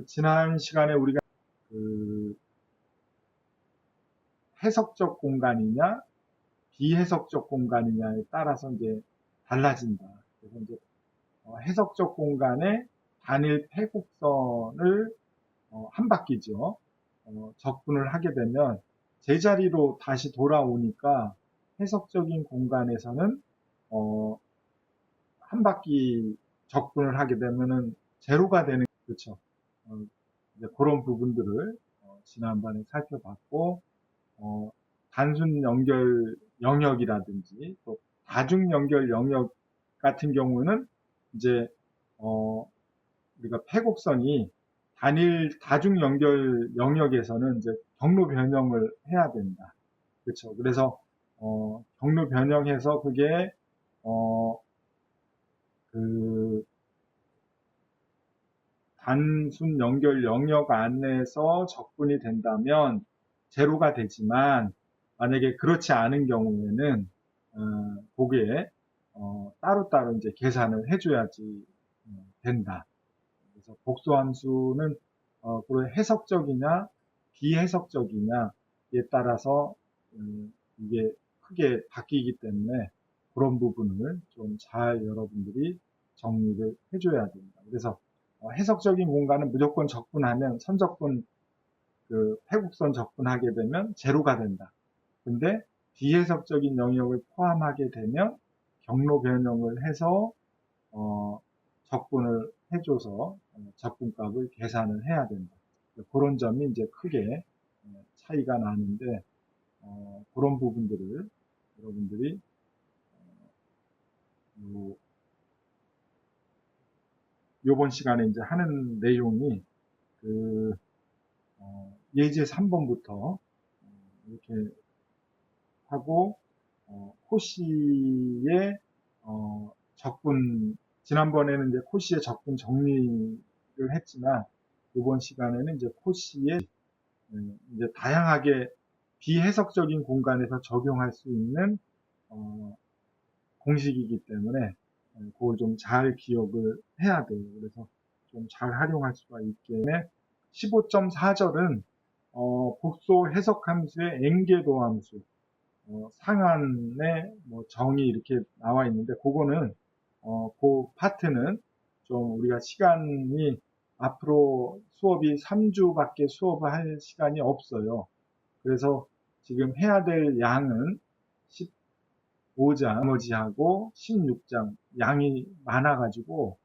지난 시간에 우리가 그 해석적 공간이냐 비해석적 공간이냐에 따라서 이제 달라진다. 그래서 이제 해석적 공간에 단일 패곡선을 한 바퀴죠. 접근을 하게 되면 제자리로 다시 돌아오니까 해석적인 공간에서는 한 바퀴 접근을 하게 되면은 제로가 되는, 그렇죠. 이제 그런 부분들을 지난번에 살펴봤고, 단순 연결 영역이라든지 또 다중 연결 영역 같은 경우는 이제 우리가 패곡선이 단일 다중 연결 영역에서는 이제 경로 변형을 해야 된다. 그렇죠. 그래서 경로 변형해서 그게 그 단순 연결 영역 안에서 접근이 된다면 제로가 되지만, 만약에 그렇지 않은 경우에는 거기에 따로따로 이제 계산을 해줘야지 된다. 그래서 복수함수는 그런 해석적이냐 비해석적이냐에 따라서 이게 크게 바뀌기 때문에 그런 부분을 좀 잘 여러분들이 정리를 해줘야 된다. 그래서 해석적인 공간은 무조건 접근하면 선접근, 그 패곡선 접근하게 되면 제로가 된다. 근데 비해석적인 영역을 포함하게 되면 경로 변형을 해서 접근을 해줘서 접근값을 계산을 해야 된다. 그런 점이 이제 크게 차이가 나는데, 그런 부분들을 여러분들이 요번 시간에 이제 하는 내용이 그 예제 3번부터 이렇게 하고, 코시의 접근, 지난번에는 이제 코시의 접근 정리를 했지만 이번 시간에는 이제 코시의 이제 다양하게 비해석적인 공간에서 적용할 수 있는 공식이기 때문에 그걸 좀 잘 기억을 해야 돼요. 그래서 좀 잘 활용할 수가 있게. 15.4절은 복소 해석함수의 앵계도 함수, 상한의 뭐 정의 이렇게 나와 있는데, 그거는 그 파트는 좀 우리가 시간이 앞으로 수업이 3주밖에 수업을 할 시간이 없어요. 그래서 지금 해야 될 양은 15장 나머지하고 16장 양이 많아가지고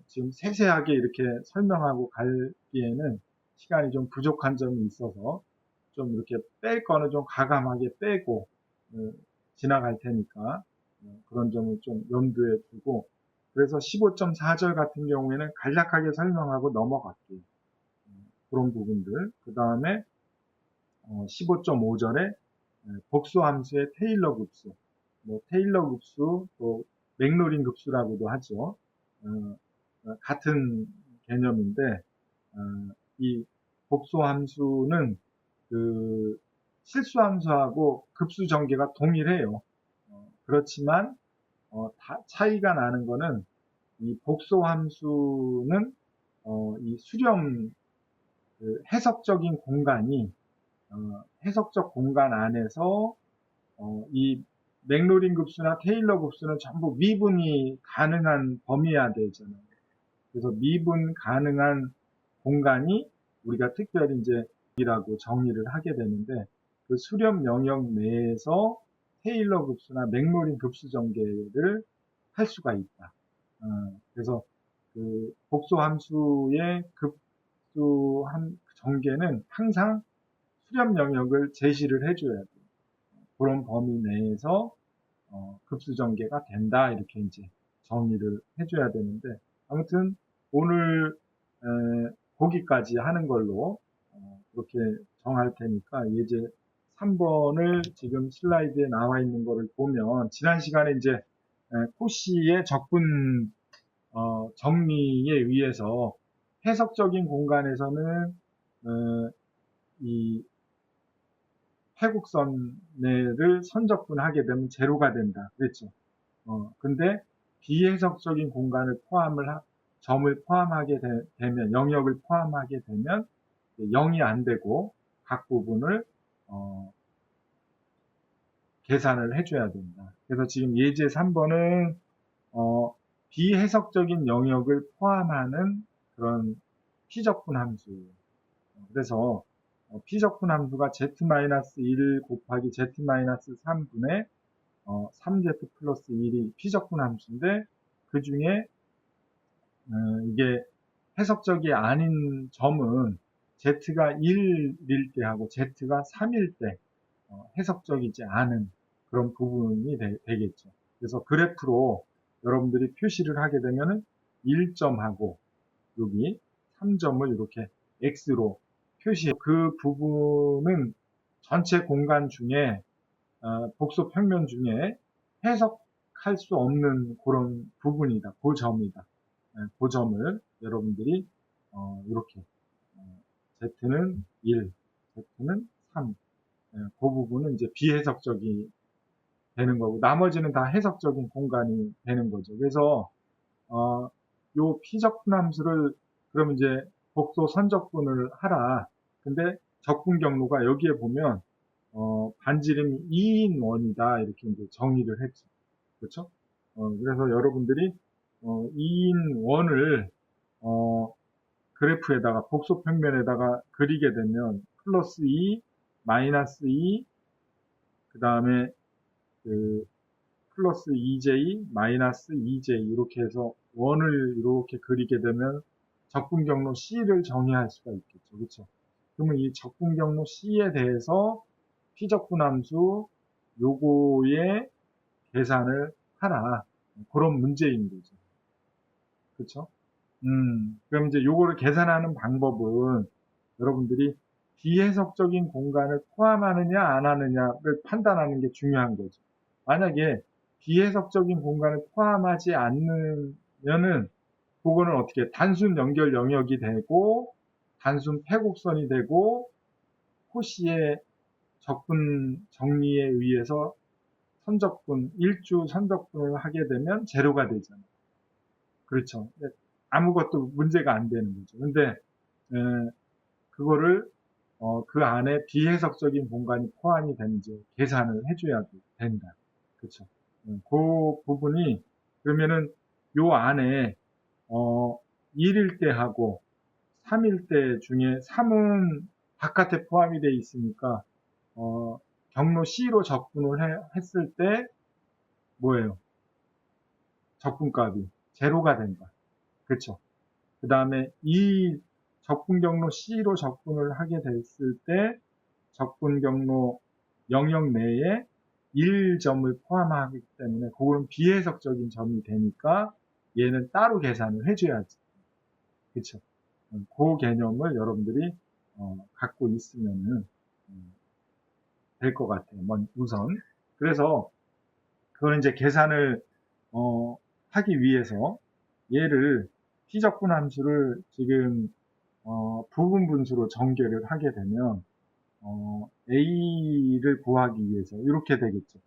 지금 세세하게 이렇게 설명하고 가기에는 시간이 좀 부족한 점이 있어서 좀 이렇게 뺄 거는 좀 과감하게 빼고 지나갈 테니까 그런 점을 좀 염두에 두고, 그래서 15.4절 같은 경우에는 간략하게 설명하고 넘어갈게요. 그런 부분들. 그 다음에 15.5절에 복수함수의 테일러 급수, 뭐 테일러 급수, 또 맥로린 급수라고도 하죠. 같은 개념인데, 이 복수함수는 그 실수함수하고 급수 전개가 동일해요. 그렇지만 차이가 나는 거는, 이 복수함수는 이 수렴, 그 해석적인 공간이 해석적 공간 안에서 이 맥로린 급수나 테일러 급수는 전부 미분이 가능한 범위야 되잖아요. 그래서 미분 가능한 공간이 우리가 특별히 이제 이라고 정의를 하게 되는데, 그 수렴 영역 내에서 테일러 급수나 맥로린 급수 전개를 할 수가 있다. 그래서 그 복수 함수의 급수 전개는 항상 수렴 영역을 제시를 해줘야 돼요. 그런 범위 내에서 급수 전개가 된다, 이렇게 이제 정의를 해줘야 되는데, 아무튼 오늘 거기까지 하는 걸로 그렇게 정할 테니까, 예제 3번을 지금 슬라이드에 나와 있는 거를 보면, 지난 시간에 이제 코시의 접근 정리에 의해서 해석적인 공간에서는 이 패곡선을 선접근하게 되면 제로가 된다 그랬죠. 근데 비해석적인 공간을 포함을 점을 포함하게 되면, 영역을 포함하게 되면 0이 안 되고 각 부분을 계산을 해줘야 된다. 그래서 지금 예제 3번은 비해석적인 영역을 포함하는 그런 피적분 함수예요. 그래서 피적분 함수가 z-1 곱하기 z-3분의 3z 플러스 1이 피적분 함수인데, 그 중에 이게 해석적이 아닌 점은 z가 1일 때 하고 z가 3일 때 해석적이지 않은 그런 부분이 되겠죠. 그래서 그래프로 여러분들이 표시를 하게 되면은 1점하고 여기 3점을 이렇게 x로 표시, 그 부분은 전체 공간 중에 복소 평면 중에 해석할 수 없는 그런 부분이다. 그 점이다. 그 점을 여러분들이 이렇게 z는 1, z는 3, 그 부분은 이제 비해석적이 되는 거고, 나머지는 다 해석적인 공간이 되는 거죠. 그래서 요 피적분 함수를 그럼 이제 복소 선적분을 하라. 근데 적분 경로가 여기에 보면 반지름이 2인 원이다, 이렇게 이제 정의를 했죠. 그렇죠? 그래서 여러분들이 2인 원을 그래프에다가 복소 평면에다가 그리게 되면 플러스 2, 마이너스 2, 그 다음에 그 플러스 2j, 마이너스 2j 이렇게 해서 원을 이렇게 그리게 되면 적분 경로 C를 정의할 수가 있겠죠. 그렇죠? 그러면 이 적분 경로 C에 대해서 피적분 함수 요거의 계산을 하라. 그런 문제인 거죠. 그렇죠? 그럼 이제 요거를 계산하는 방법은 여러분들이 비해석적인 공간을 포함하느냐 안 하느냐를 판단하는 게 중요한 거죠. 만약에 비해석적인 공간을 포함하지 않으면은 그거는 어떻게 단순 연결 영역이 되고 단순 패곡선이 되고 코시의 적분 정리에 의해서 선적분, 일주 선적분을 하게 되면 제로가 되잖아요. 그렇죠. 아무것도 문제가 안 되는 거죠. 근데 그거를 그 안에 비해석적인 공간이 포함이 되는지 계산을 해줘야 된다. 그렇죠. 그 부분이 그러면은 요 안에 1일 때 하고 3일 때 중에 3은 바깥에 포함이 돼 있으니까 경로 C로 적분을 했을 때 뭐예요? 적분값이 제로가 된다. 그렇죠. 그 다음에 이 적분 경로 C로 적분을 하게 됐을 때 적분 경로 영역 내에 1점을 포함하기 때문에 그거는 비해석적인 점이 되니까 얘는 따로 계산을 해줘야지. 그쵸? 그 개념을 여러분들이 갖고 있으면은 될 것 같아요. 우선. 그래서 그걸 이제 계산을 하기 위해서 얘를 피적분 함수를 지금 부분 분수로 전개를 하게 되면 A를 구하기 위해서 이렇게 되겠죠.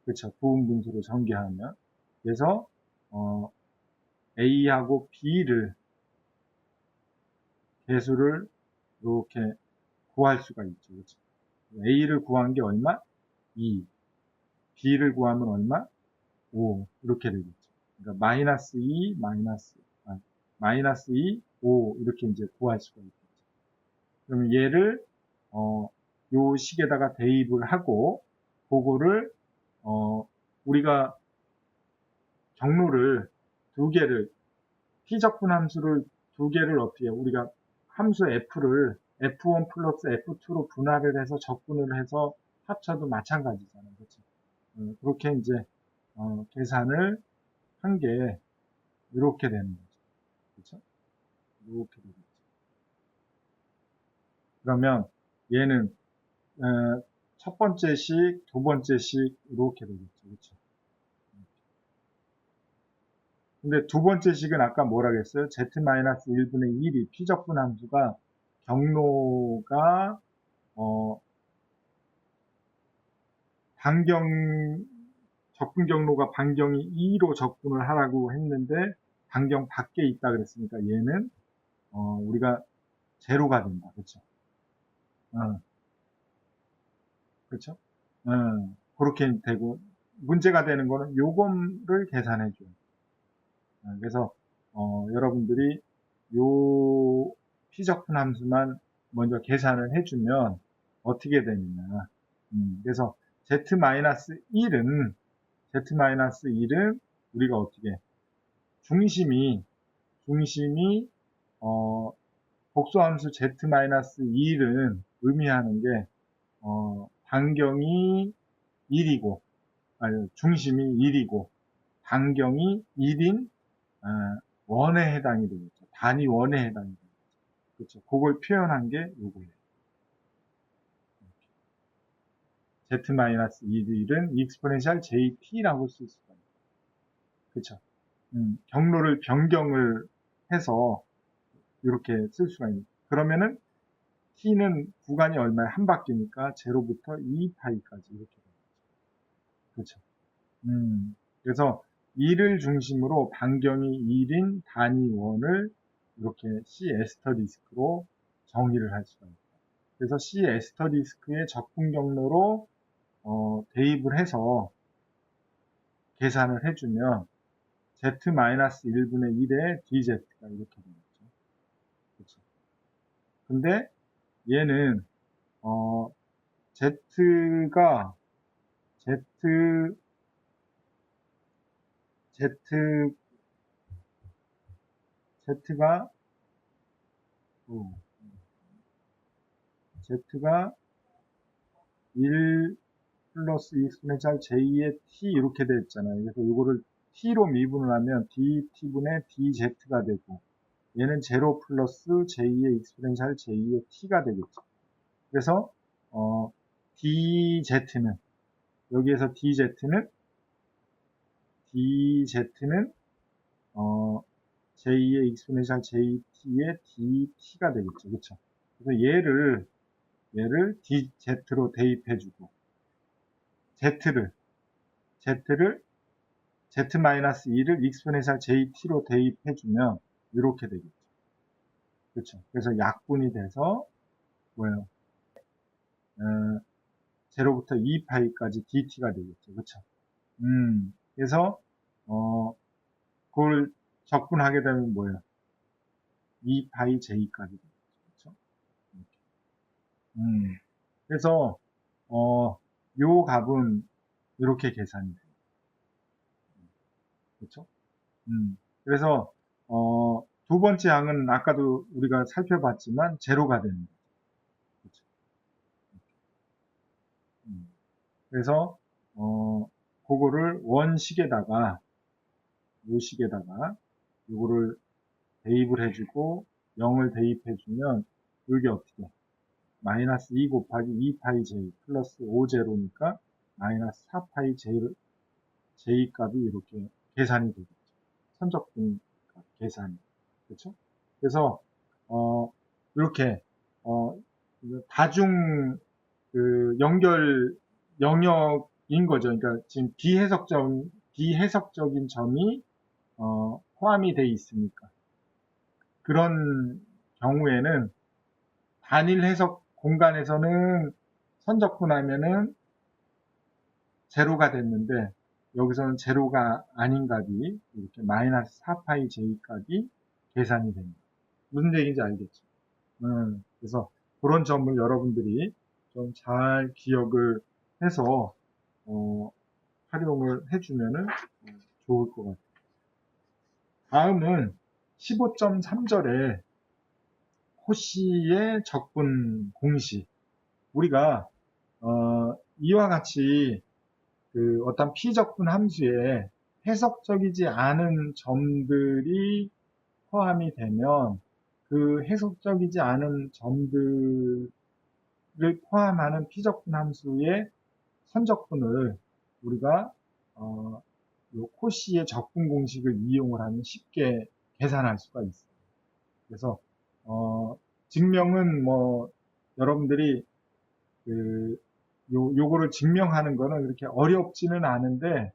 그렇죠. 부분 분수로 전개하면. 그래서 A하고 B를 개수를 이렇게 구할 수가 있죠. 그렇죠. A를 구한 게 얼마? 2. B를 구하면 얼마? 5. 이렇게 되겠죠. 그러니까 마이너스 2, 마이너스 2, 5 이렇게 이제 구할 수가 있겠죠. 그러면 얘를 요 식에다가 대입을 하고 그거를 우리가 경로를 두 개를 피적분 함수를 두 개를 어떻게 우리가 함수 f를 f1 플러스 f2로 분할을 해서 적분을 해서 합쳐도 마찬가지잖아요. 그렇죠? 그렇게 이제 계산을 한 게 이렇게 되는 거죠. 그렇죠? 이렇게 되겠죠. 그러면 얘는 첫 번째 식, 두 번째 식 이렇게 되겠죠. 그렇죠? 근데 두 번째 식은 아까 뭐라 그랬어요? z-1분의 1이 피적분 함수가 경로가 반경 적분 경로가 반경이 2로 적분을 하라고 했는데 반경 밖에 있다 그랬으니까 얘는 우리가 제로가 된다. 그렇죠? 그렇죠? 그렇게 되고 문제가 되는 거는 요거를 계산해 줘요. 그래서 여러분들이 요 피적분 함수만 먼저 계산을 해주면 어떻게 되느냐. 그래서 z-1은 우리가 어떻게 중심이 복소함수 z-1은 의미하는 게 반경이 1이고 중심이 1이고 반경이 1인 원에 해당이 되겠죠. 단위 원에 해당이 되겠죠. 그렇죠. 그걸 표현한 게 요거예요. z-1은 exponential jt라고 쓸 수가 있어요. 그렇죠. 경로를 변경을 해서 이렇게 쓸 수가 있는. 그러면은 t는 구간이 얼마에 한 바퀴니까 0부터 2파이까지 이렇게 됩니다. 그렇죠. 그래서 1을 중심으로 반경이 1인 단위 원을 이렇게 C 에스터디스크로 정의를 할 수가 있다. 그래서 C 에스터디스크의 적분 경로로 대입을 해서 계산을 해주면 z-1분의 1의 dz가 이렇게 되겠죠. 그렇죠. 근데 얘는 z가 z가 1 플러스 exponential j의 t 이렇게 돼 있잖아요. 그래서 이거를 t로 미분을 하면 dt분의 dz가 되고 얘는 0 플러스 j의 exponential j의 t가 되겠죠. 그래서 dz는 여기에서 dz는 j의 exponential jt의 dt가 되겠죠. 그렇죠? 그래서 얘를 dz로 대입해주고 z를 z-1을 exponential jt로 대입해주면 이렇게 되겠죠. 그렇죠? 그래서 약분이 돼서 뭐예요? 0부터 2파이까지 dt가 되겠죠. 그렇죠? 그래서 그걸 적분하게 되면 뭐예요? 2파이 j까지 되겠죠. 그렇죠? 그래서 요 값은 이렇게 계산이 돼요. 그렇죠? 그래서 두 번째 항은 아까도 우리가 살펴봤지만 제로가 되는 거죠. 그렇죠? 그래서 그거를 원식에다가 요식에다가 이거를 대입을 해주고 0을 대입해주면 이게 어떻게 마이너스 2 곱하기 2파이 j 플러스 5제로니까 마이너스 4파이 j 값이 이렇게 계산이 되겠죠. 선적분 계산이. 그렇죠? 그래서 이렇게 다중 연결 영역인 거죠. 그러니까 지금 비해석적인 점이 포함이 돼 있으니까 그런 경우에는 단일 해석 공간에서는 선적분하면은 제로가 됐는데 여기서는 제로가 아닌 값이 이렇게 마이너스 4파이 j 값이 계산이 됩니다. 무슨 얘기인지 알겠죠? 그래서 그런 점을 여러분들이 좀 잘 기억을 해서 활용을 해주면은 좋을 것 같아요. 다음은 15.3절에 코시의 적분 공식. 우리가 이와 같이 그 어떤 피적분 함수에 해석적이지 않은 점들이 포함이 되면 그 해석적이지 않은 점들을 포함하는 피적분 함수의 선적분을 우리가 요 코시의 적분 공식을 이용을 하면 쉽게 계산할 수가 있어요. 그래서 증명은 뭐 여러분들이 요거를 증명하는 거는 그렇게 어렵지는 않은데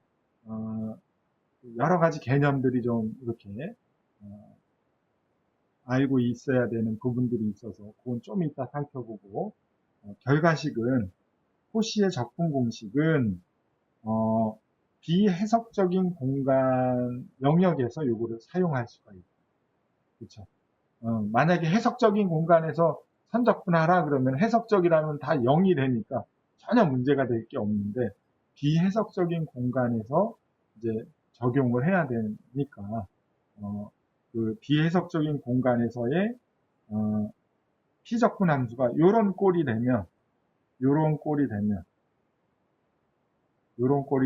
여러 가지 개념들이 좀 이렇게 어, 알고 있어야 되는 부분들이 있어서 그건 좀 이따 살펴보고, 결과식은 코시의 적분 공식은 비해석적인 공간 영역에서 요거를 사용할 수가 있어요. 그렇죠? 만약에 해석적인 공간에서 선적분하라 그러면 해석적이라면 다 0이 되니까 전혀 문제가 될 게 없는데, 비해석적인 공간에서 이제 적용을 해야 되니까 그 비해석적인 공간에서의 피적분 함수가 요런 꼴이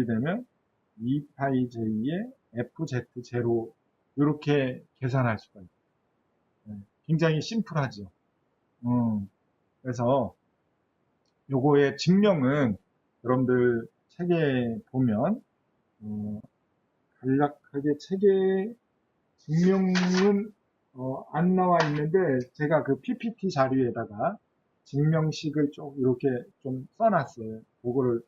되면 2파이 j의 fz0 이렇게 계산할 수가 있어요. 굉장히 심플하죠. 그래서 요거의 증명은 여러분들 책에 보면 간략하게 책에 증명은 안 나와 있는데 제가 그 PPT 자료에다가 증명식을 좀 이렇게 좀 써놨어요. 그거를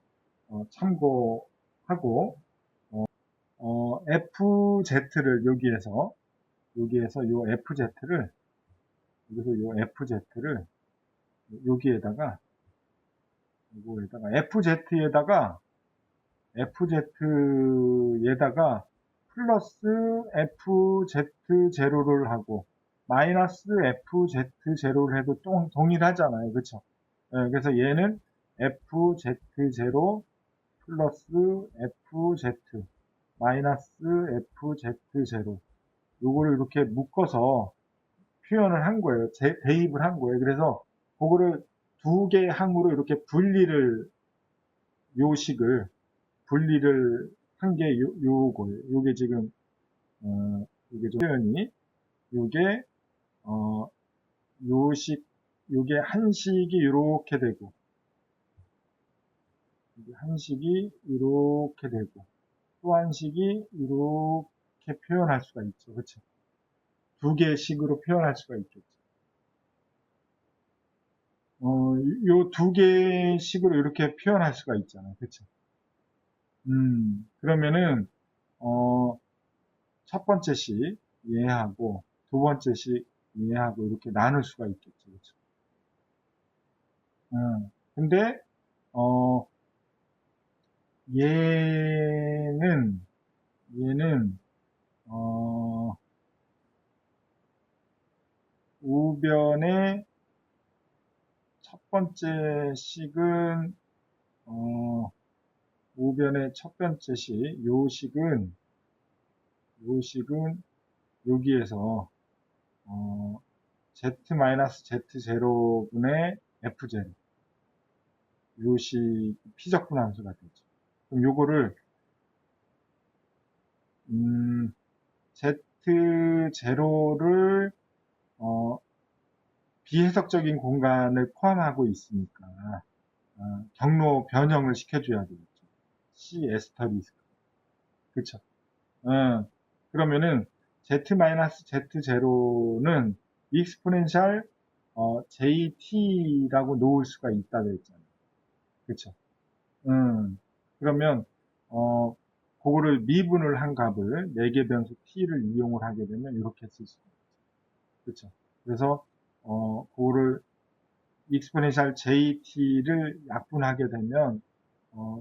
참고하고 FZ를 여기에서 요 FZ를 여기에다가 FZ에다가 플러스 FZ0를 하고 마이너스 FZ0를 해도 동일하잖아요. 그쵸? 그래서 얘는 FZ0 플러스 FZ 마이너스 FZ0 요거를 이렇게 묶어서 표현을 한 거예요. 대입을 한 거예요. 그래서 그거를 두 개의 항으로 이렇게 요 식을 분리를 한 게 요거예요. 요게 지금 요게 좀 표현이 요게 요식 요게 한식이 이렇게 되고 한식이 이렇게 되고 또 한식이 이렇게 표현할 수가 있죠. 그렇죠? 두 개의 식으로 표현할 수가 있겠죠. 요 두 개의 식으로 이렇게 표현할 수가 있잖아요. 그렇죠? 그러면은 첫 번째 식 얘하고 두 번째 식 얘하고 이렇게 나눌 수가 있겠죠. 그렇죠? 근데 어, 얘는 어, 우변의 첫 번째 식은 우변의 첫 번째 식, 요 식은 여기에서 z-z0분의 f0 요 식 피적분 함수가 되죠. 그럼 요거를 z0를 비해석적인 공간을 포함하고 있으니까 경로 변형을 시켜줘야 되겠죠. C 에스터리스크. 그쵸? 그러면은 z-z0는 익스포넨셜 jt라고 놓을 수가 있다고 했잖아요. 그쵸? 그러면 그거를 미분을 한 값을 4개 변수 t를 이용을 하게 되면 이렇게 쓸 수가 있죠. 그쵸? 그래서 그거를 익스포넨셜 jt를 약분하게 되면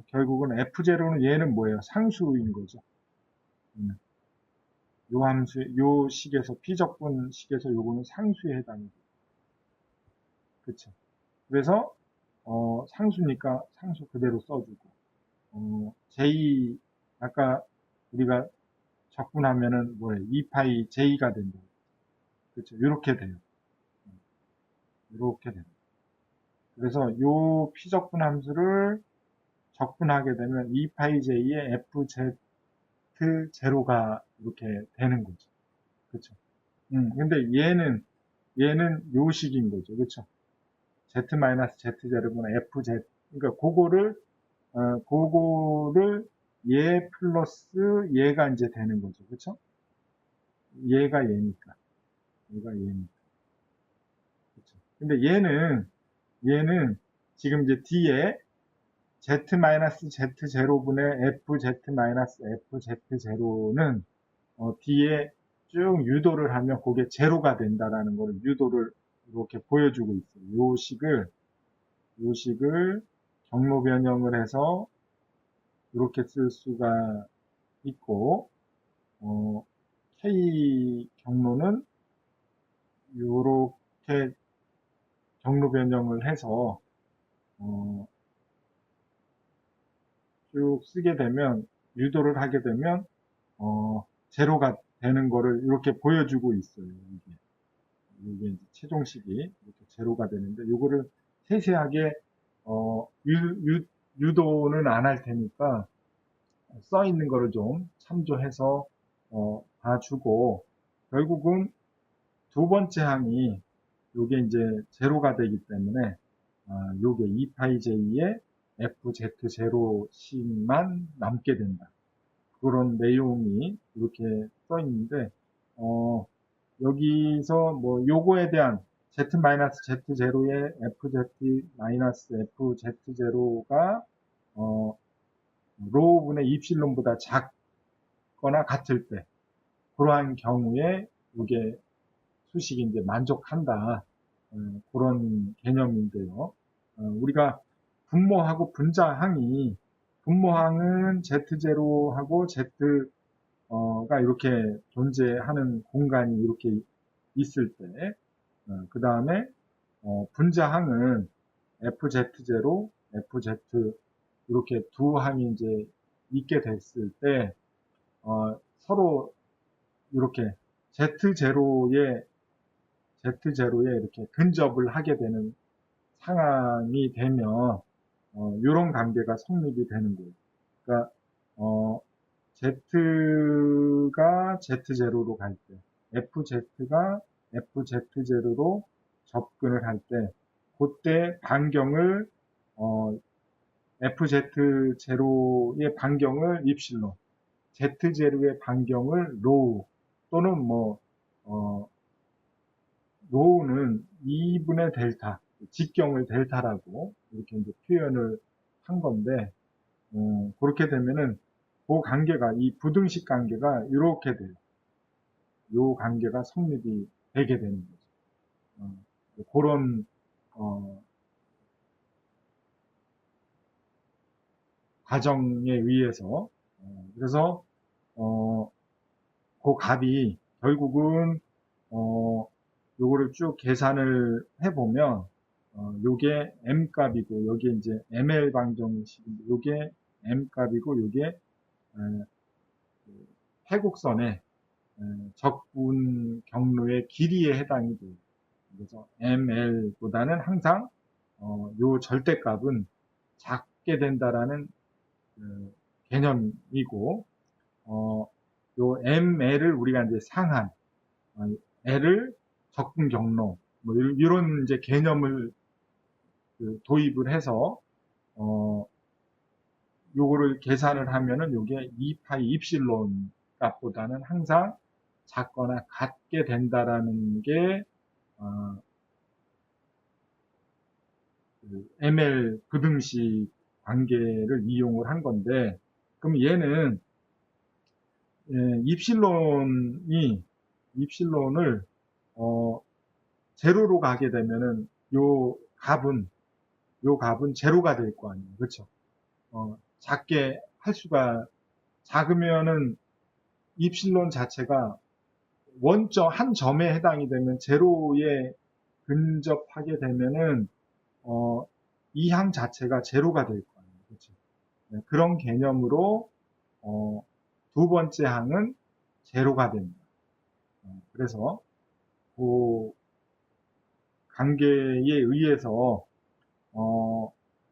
결국은 f0는 얘는 뭐예요? 상수인 거죠. 요 함수, 요 식에서 피적분 식에서 요거는 상수에 해당이 돼요. 그쵸? 그래서 상수니까 상수 그대로 써주고 j 아까 우리가 적분하면은 뭐예요? 2파이 j가 된다. 그쵸? 이렇게 돼요. 이렇게 돼요. 그래서 요 피적분 함수를 적분하게 되면 2파이 j의 fz0가 이렇게 되는 거죠. 그쵸? 근데 얘는 요식인 거죠. 그쵸? z-z0분의 fz. 그러니까 그거를 얘 플러스 얘가 이제 되는 거죠. 그쵸? 얘가 얘니까. 그쵸? 근데 얘는 지금 이제 뒤에 z-z0분의 fz-fz0는 뒤에 쭉 유도를 하면 그게 제로가 된다라는 걸 유도를 이렇게 보여주고 있어요. 요 식을 경로 변형을 해서 이렇게 쓸 수가 있고, K 경로는 이렇게 경로 변형을 해서 쭉 쓰게 되면, 유도를 하게 되면 제로가 되는 거를 이렇게 보여주고 있어요. 이게 이제 최종식이 이렇게 제로가 되는데, 요거를 세세하게 유도는 안 할 테니까 써 있는 거를 좀 참조해서 봐주고, 결국은 두 번째 항이 요게 이제 제로가 되기 때문에 요게 2파이j의 fz0c만 남게 된다. 그런 내용이 이렇게 써 있는데, 여기서 뭐 요거에 대한 z-z0의 fz-fz0가 로우분의 입실론보다 작거나 같을 때, 그러한 경우에 이게 수식이 이제 만족한다. 그런 개념인데요. 우리가 분모하고 분자항이, 분모항은 Z0하고 Z가 이렇게 존재하는 공간이 이렇게 있을 때, 그 다음에 분자항은 FZ0, FZ 이렇게 두 항이 이제 있게 됐을 때, 서로 이렇게 Z0에 이렇게 근접을 하게 되는 상황이 되면 이런 관계가 성립이 되는 거예요. 그러니까 Z가 Z0로 갈 때, FZ가 FZ0로 접근을 할 때, 그때 반경을 FZ0의 반경을 입실론, Z0의 반경을 로우, 또는 뭐 로우는 2분의 델타, 직경을 델타라고 이렇게 이제 표현을 한 건데, 그렇게 되면은 그 관계가, 이 부등식 관계가 이렇게 돼요. 요 관계가 성립이 되게 되는 거죠. 그런 과정에 의해서, 그래서 그 값이 결국은 요거를 쭉 계산을 해보면 요게 m 값이고, 여기 이제 ml 방정식인데, 요게 m 값이고, 요게 회곡선의 적분 경로의 길이에 해당이 돼요. 그래서 ml보다는 항상 요 절대값은 작게 된다라는 개념이고, 요 ml을 우리가 이제 상한, l을 적분 경로, 뭐 이런 이제 개념을 도입을 해서 요거를 계산을 하면은 요게 2파이 입실론 값보다는 항상 작거나 같게 된다라는 게 ML 부등식 관계를 이용을 한 건데, 그럼 얘는 입실론을 제로로 가게 되면은 요 값은 제로가 될 거 아니에요. 그렇죠? 작게 할 수가, 작으면은 입실론 자체가 한 점에 해당이 되면, 제로에 근접하게 되면은 이 항 자체가 제로가 될 거 아니에요. 그렇죠? 네, 그런 개념으로 두 번째 항은 제로가 됩니다. 그래서 그 관계에 의해서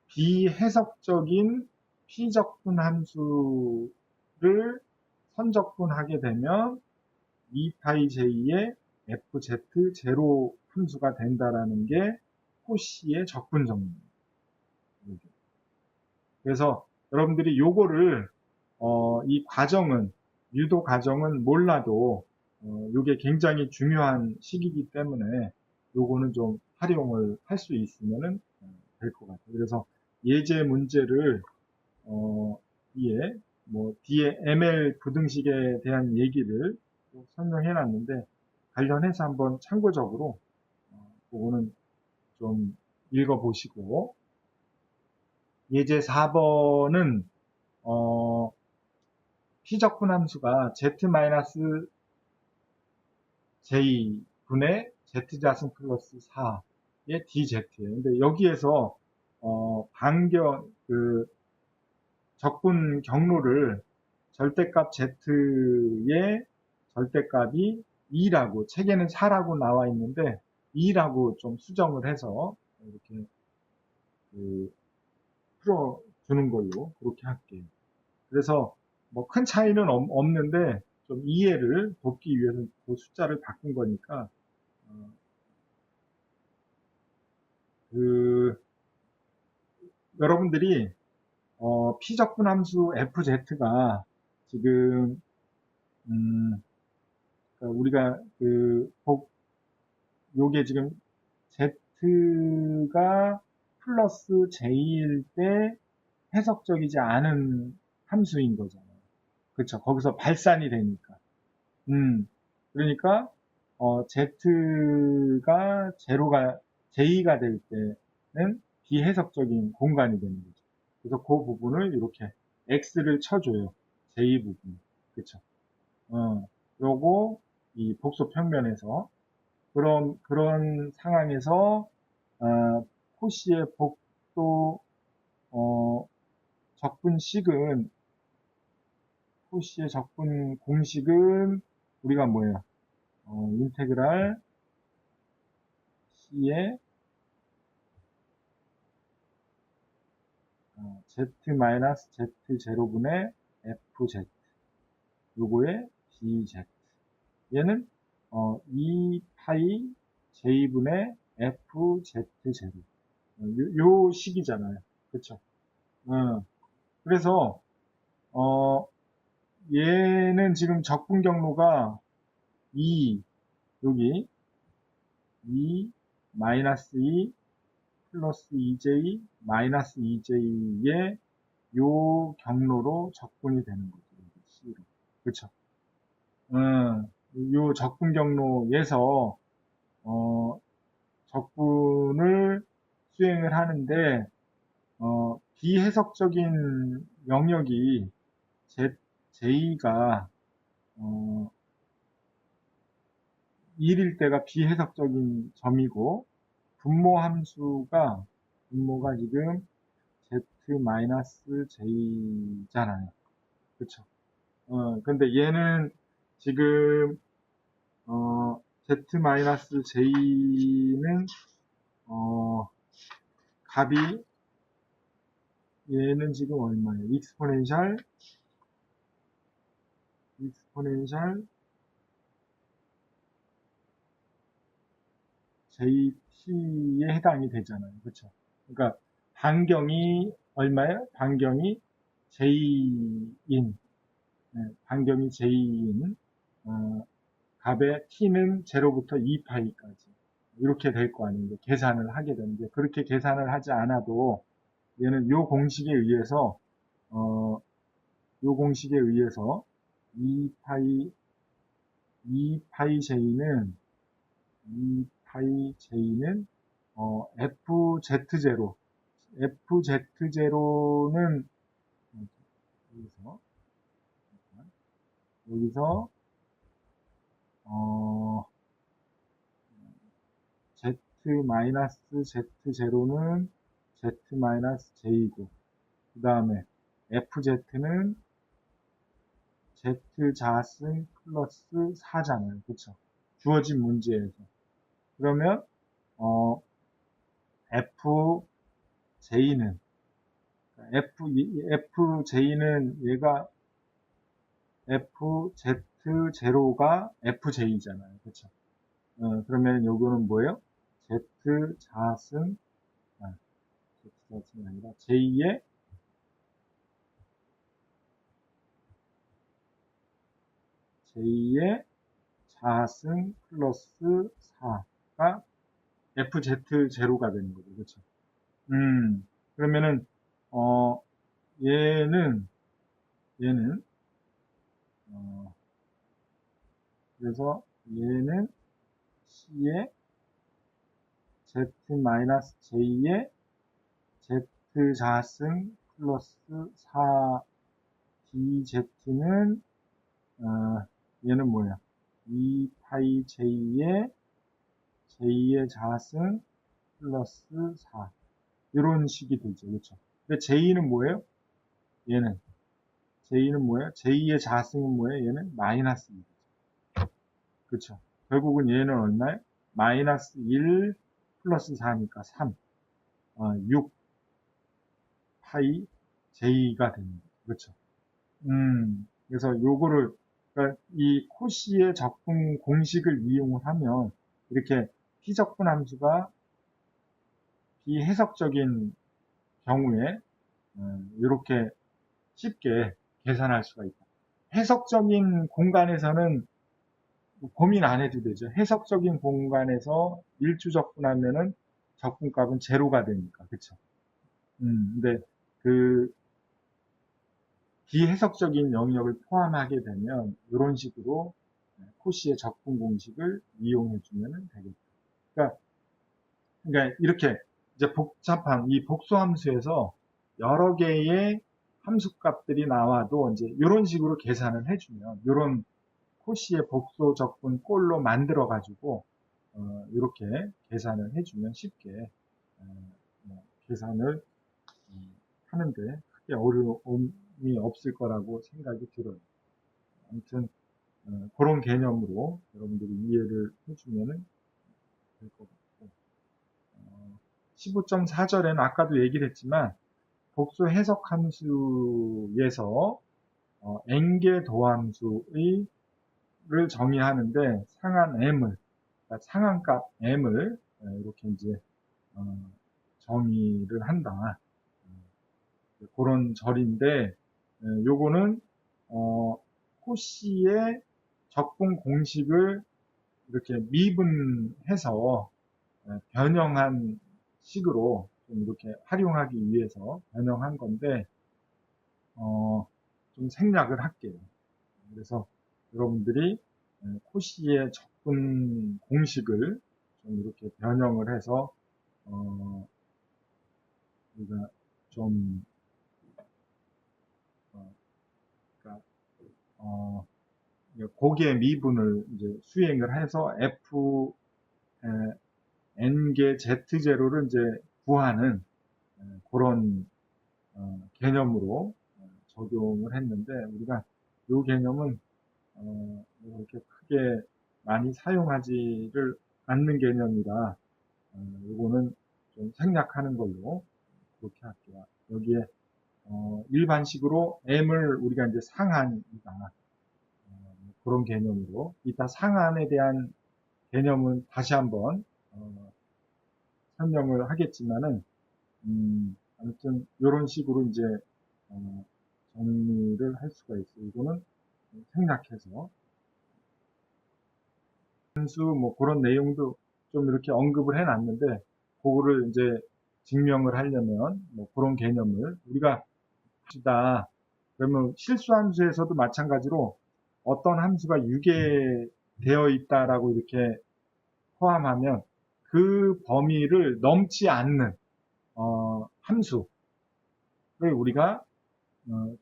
비해석적인 피적분 함수를 선적분하게 되면 2파이j의 fz0 함수가 된다라는 게 코시의 적분 정리입니다. 그래서 여러분들이 요거를 이 과정은, 유도 과정은 몰라도 요게 굉장히 중요한 식이기 때문에 요거는 좀 활용을 할 수 있으면 될 것 같아요. 그래서 예제 문제를 뒤에 ML 부등식에 대한 얘기를 설명해 놨는데 관련해서 한번 참고적으로 그거는 좀 읽어보시고 예제 4번은 피적분 함수가 z-j분의 z자승 플러스 4의 dz예요. 근데 여기에서 적분 경로를 절대값 z의 절대값이 2라고 책에는 4라고 나와 있는데 2라고 좀 수정을 해서 이렇게 풀어주는 걸로 그렇게 할게요. 그래서 뭐 큰 차이는 없는데 좀 이해를 돕기 위해서 그 숫자를 바꾼 거니까 여러분들이 피적분 함수 fz가 지금 그러니까 우리가 요게 지금 z가 플러스 j일 때 해석적이지 않은 함수인 거잖아요. 그쵸? 거기서 발산이 되니까. 그러니까 z가 j가 될 때는 비해석적인 공간이 되는 거죠. 그래서 그 부분을 이렇게 x를 쳐줘요. j 부분. 그쵸? 요거 이 복소 평면에서 그런 상황에서 코시의 복도 적분식은 코시의 적분 공식은 우리가 뭐예요? 인테그랄 C의 z-z0분의 fz 요거의 dz 얘는 2파이 j분의 fz0 요 식이잖아요. 그쵸? 그래서 얘는 지금 적분 경로가 2 여기 2 마이너스 2 플러스 2j 마이너스 2j의 요 경로로 적분이 되는 거죠. C로. 그쵸? 요 적분 경로에서 적분을 수행을 하는데 비해석적인 영역이 j가 1일 때가 비해석적인 점이고 분모가 지금 z-j잖아요. 그쵸? 근데 얘는 지금 z-j는 값이 얘는 지금 얼마예요? 익스포넨셜 jt에 해당이 되잖아요. 그쵸? 그러니까 반경이 얼마예요? 반경이 j인 반경이 j인 값의 t는 0부터 2파이까지 이렇게 될 거 아니에요. 계산을 하게 되는데 그렇게 계산을 하지 않아도 얘는 요 공식에 의해서 2파이 j는 FZ0는 여기서 Z-Z0는 Z-J이고 그 다음에 FZ는 Z자승 플러스 4잖아요. 그쵸? 주어진 문제에서. 그러면 FJ는 얘가 FZ0가 FJ잖아요. 그쵸? 그러면 요거는 뭐예요? Z자승이 아니라 J의 자승 플러스 4가 FZ0가 되는 거죠. 그쵸? 그러면은, 얘는, 그래서 얘는 C의 Z-J의 Z자승 플러스 4DZ는 얘는 뭐야? 2파이 J의 자승 플러스 4 이런 식이 되죠. 그렇죠? 근데 J는 뭐예요? 얘는 J는 뭐예요? J의 자승은 뭐예요? 얘는 마이너스 2. 그렇죠? 결국은 얘는 얼마예요? 마이너스 1 플러스 4니까 3. 6 파이 J가 됩니다. 그렇죠? 그래서 요거를, 그러니까 이 코시의 적분 공식을 이용을 하면 이렇게 피적분 함수가 비해석적인 경우에 이렇게 쉽게 계산할 수가 있다. 해석적인 공간에서는 고민 안 해도 되죠. 해석적인 공간에서 일주 적분하면은 적분값은 제로가 되니까. 그쵸? 근데 그 비해석적인 영역을 포함하게 되면 이런 식으로 코시의 적분 공식을 이용해 주면 되겠다. 그러니까 이렇게 이제 복잡한 이 복수함수에서 여러 개의 함수값들이 나와도 이제 이런 식으로 계산을 해주면 이런 코시의 복수 적분 꼴로 만들어 가지고 이렇게 계산을 해주면 쉽게 계산을 하는데 크게 어려움이 없을 거라고 생각이 들어요. 아무튼 그런 개념으로 여러분들이 이해를 해주면 될 것 같고 15.4절에는 아까도 얘기를 했지만 복수 해석 함수에서 n개 도함수의 를 정의하는데 상한 m을 그러니까 상한값 m을 이렇게 이제 정의를 한다. 그런 절인데 요거는 코시의 적분 공식을 이렇게 미분해서 변형한 식으로 좀 이렇게 활용하기 위해서 변형한 건데 좀 생략을 할게요. 그래서 여러분들이 코시의 적분 공식을 좀 이렇게 변형을 해서 우리가 좀 그러니까 고기의 미분을 이제 수행을 해서 f n개 z0를 이제 구하는 그런 개념으로 적용을 했는데 우리가 이 개념은 이렇게 크게 많이 사용하지를 않는 개념이라 이거는 좀 생략하는 걸로 그렇게 할게요. 여기에 일반식으로 m을 우리가 이제 상한이다 그런 개념으로 이따 상한에 대한 개념은 다시 한번 설명을 하겠지만은 아무튼 이런 식으로 이제 정리를 할 수가 있어요. 이거는 생략해서 함수 뭐 그런 내용도 좀 이렇게 언급을 해놨는데 그거를 이제 증명을 하려면 뭐 그런 개념을 우리가 합시다. 그러면 실수함수에서도 마찬가지로 어떤 함수가 유계되어 있다라고 이렇게 포함하면 그 범위를 넘지 않는 함수를 우리가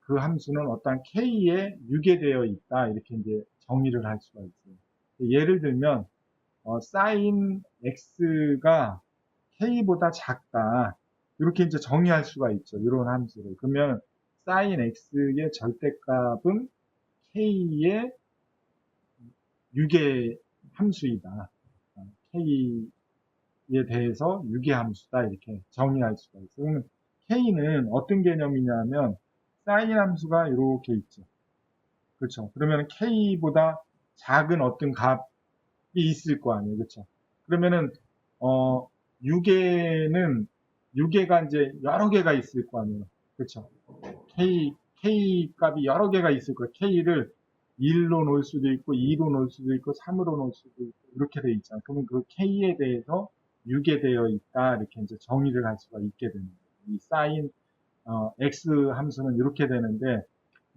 그 함수는 어떤 k에 유계되어 있다 이렇게 이제 정의를 할 수가 있어요. 예를 들면 sin x가 k보다 작다 이렇게 이제 정의할 수가 있죠. 이런 함수를 그러면 sin x의 절대값은 k의 유계 함수이다. k에 대해서 유계 함수다 이렇게 정의할 수가 있어요. 그러면 k는 어떤 개념이냐면 sin 함수가 이렇게 있죠. 그렇죠. 그러면 k보다 작은 어떤 값이 있을 거 아니에요. 그렇죠. 그러면은 유계가 이제 여러 개가 있을 거 아니에요. 그렇죠. k 값이 여러 개가 있을 거예요. k를 1로 놓을 수도 있고 2로 놓을 수도 있고 3으로 놓을 수도 있고 이렇게 돼 있잖아요. 그러면 그 k에 대해서 유계되어 있다 이렇게 이제 정의를 할 수가 있게 됩니다. 이 sin x 함수는 이렇게 되는데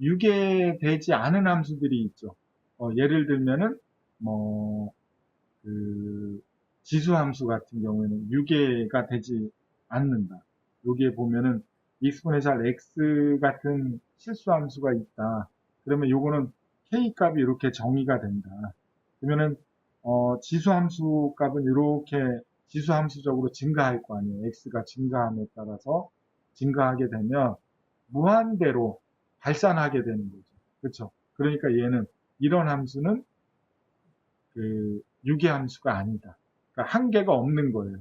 유계되지 않은 함수들이 있죠. 예를 들면은 뭐, 지수함수 같은 경우에는 유계가 되지 않는다. 여기에 보면은 익스포넨셜 x 같은 실수함수가 있다. 그러면 요거는 k 값이 이렇게 정의가 된다. 그러면은 지수함수 값은 이렇게 지수함수적으로 증가할 거 아니에요. x가 증가함에 따라서 증가하게 되면 무한대로 발산하게 되는 거죠. 그렇죠? 그러니까 얘는 이런 함수는 유계함수가 아니다. 그러니까 한계가 없는 거예요.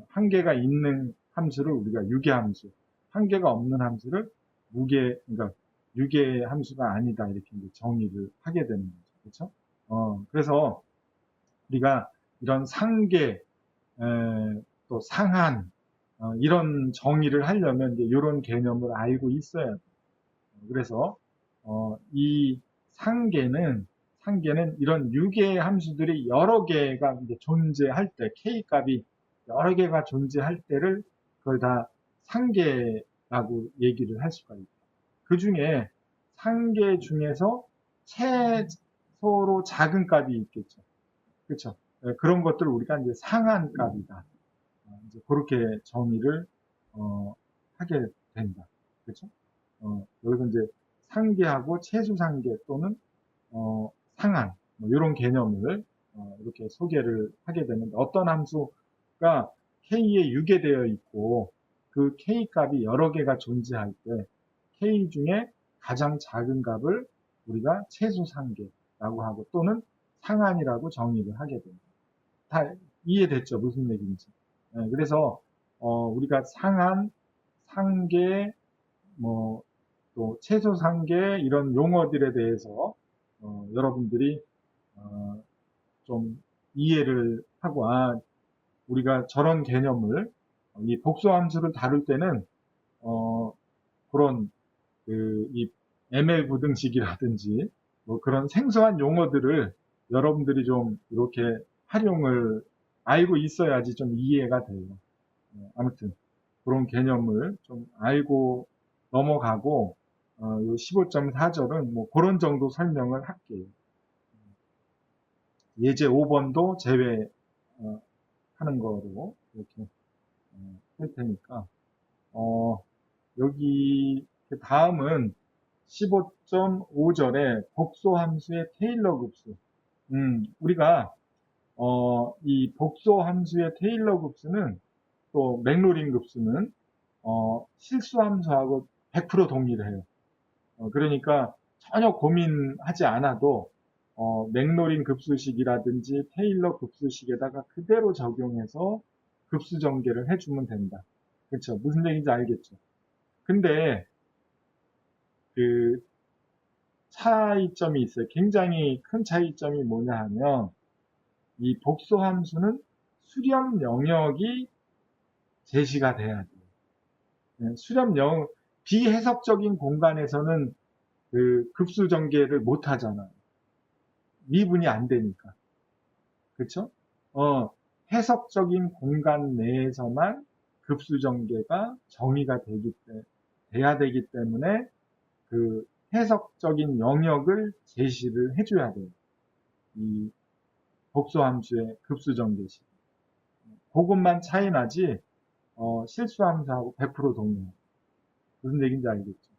한계가 있는 함수를 우리가 유계함수, 한계가 없는 함수를 그러니까 유계함수가 아니다. 이렇게 이제 정의를 하게 되는 거죠. 그렇죠? 그래서 우리가 이런 상계, 또 상한, 이런 정의를 하려면 이제 이런 개념을 알고 있어야 돼요. 그래서, 이 상계는 이런 유계 함수들이 여러 개가 이제 존재할 때, k 값이 여러 개가 존재할 때를 그걸 다 상계라고 얘기를 할 수가 있다. 그 중에 상계 중에서 최소로 작은 값이 있겠죠. 그렇죠? 그런 것들을 우리가 이제 상한 값이다. 이제 그렇게 정의를 하게 된다. 그렇죠? 여기서 이제 상계하고 최소상계 또는 상한 뭐 이런 개념을 이렇게 소개를 하게 되는데 어떤 함수가 k에 유계되어 있고 그 k 값이 여러 개가 존재할 때 k 중에 가장 작은 값을 우리가 최소상계라고 하고 또는 상한이라고 정의를 하게 됩니다. 다 이해됐죠? 무슨 얘기인지. 그래서 우리가 상한, 상계, 뭐 또 최소상계 이런 용어들에 대해서 여러분들이 좀 이해를 하고 우리가 저런 개념을 이 복수함수를 다룰 때는 그런 이 ML 부등식이라든지 뭐 그런 생소한 용어들을 여러분들이 좀 이렇게 활용을 알고 있어야지 좀 이해가 돼요. 아무튼 그런 개념을 좀 알고 넘어가고 요 15.4절은 뭐 그런 정도 설명을 할게요. 예제 5번도 제외하는 거로 이렇게 할 테니까 여기 다음은 15.5절에 복소함수의 테일러 급수. 우리가 이 복소함수의 테일러 급수는 또 맥로린 급수는 실수함수하고 100% 동일해요. 그러니까 전혀 고민하지 않아도 맥로린 급수식이라든지 테일러 급수식에다가 그대로 적용해서 급수 전개를 해주면 된다. 그렇죠? 무슨 얘기인지 알겠죠? 근데 그 차이점이 있어요. 굉장히 큰 차이점이 뭐냐 하면 이 복소함수는 수렴 영역이 제시가 돼야 돼요. 수렴 영역 비해석적인 공간에서는 그 급수 전개를 못 하잖아요. 미분이 안 되니까. 그렇죠? 해석적인 공간 내에서만 급수 전개가 정의가 돼야 되기 때문에 그 해석적인 영역을 제시를 해줘야 돼요. 이 복수함수의 급수 전개식. 그것만 차이 나지 실수함수하고 100% 동일해요. 무슨 얘기인지 알겠죠?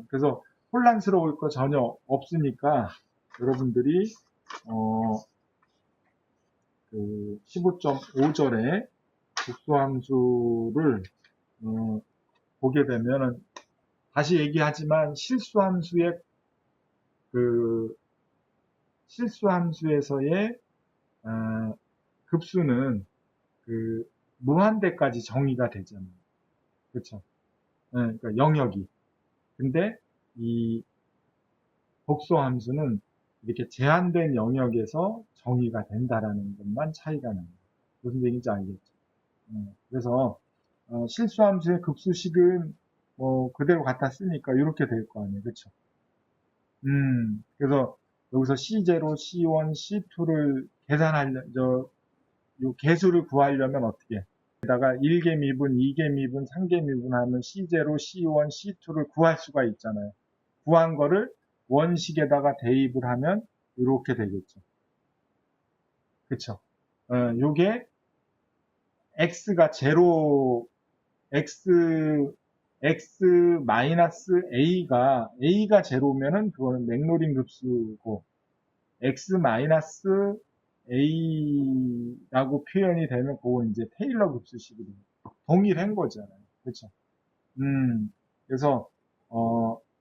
그래서 혼란스러울 거 전혀 없으니까 여러분들이 15.5절에 복수함수를 보게 되면은 다시 얘기하지만 실수함수에서의 급수는 무한대까지 정의가 되잖아요. 그렇죠? 그러니까 영역이. 근데 이 복소함수는 이렇게 제한된 영역에서 정의가 된다라는 것만 차이가 납니다. 무슨 얘기인지 알겠죠? 그래서 실수함수의 급수식은 뭐 그대로 갖다 쓰니까 이렇게 될 거 아니에요. 그렇죠? 그래서 여기서 C0, C1, C2를 요 개수를 구하려면 어떻게? 게다가 1개 미분, 2개 미분, 3개 미분하면 C0, C1, C2를 구할 수가 있잖아요. 구한 거를 원식에다가 대입을 하면 이렇게 되겠죠. 그쵸? 요게 x가 제로, x 마이너스 a가 제로면은 그거는 맥로린 급수고, x 마이너스 a라고 표현이 되면 그건 이제 테일러 급수식이 동일한 거잖아요. 그쵸? 그래서,